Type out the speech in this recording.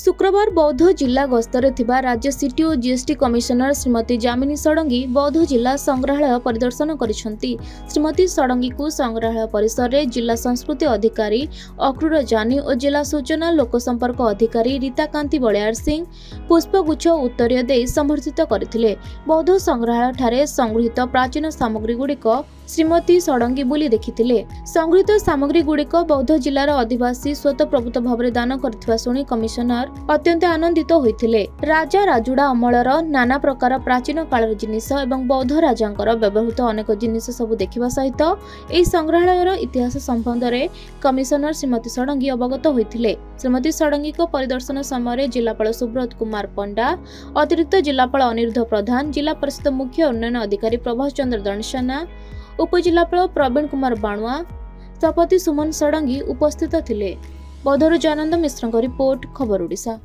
शुक्रवार बौद्ध जिला गस्तरे थिबा राज्य सिटी और जीएसटी कमिशनर श्रीमती जामिनी षडंगी बौद्ध जिला संग्रहालय परिदर्शन करिसेंती। श्रीमती षडंगी को संग्रहालय परिसर रे जिला संस्कृति अधिकारी अक्रूर जानी और जिला सूचना लोकसंपर्क अधिकारी रीता कांति बलियार सिंह पुष्पगुच्छ उत्तरीय दे संबर्धित करथिले। बौद्ध संग्रहालय ठारे संगृहीत प्राचीन सामग्री गुड़िक श्रीमती षडंगी बुली देखिथिले। संगृहीत सामग्री गुड़िक बौद्ध जिलार अधिवासी स्वतःप्रभुत भाव दान करथिबा सुनी कमिशनर अत्यंत आनंदित होइथिले। राजा राजुड़ा अमलर नाना प्रकार प्राचीन कालर जिनिस एवं बौद्ध राजांकर व्यवहृत अनेक जिनिस सब देखिबा सहित एही संग्रहालयर इतिहास संबंध में कमिशनर श्रीमती षडंगी अवगत होइथिले। श्रीमती षडंगी को परिदर्शन समय जिलापाल सुब्रत कुमार पंडा, अतिरिक्त जिलापाल अनिरुद्ध प्रधान, जिला परिषद मुख्य उन्नयन अधिकारी प्रभास चंद्र दणसाना, उपजिलापाल प्रवीण कुमार बाणुआ, सभापति सुमन षडंगी उपस्थित थिले। बौद्धरू जानंद मिश्रଙ୍କ रिपोर्ट, खबर ओडिशा।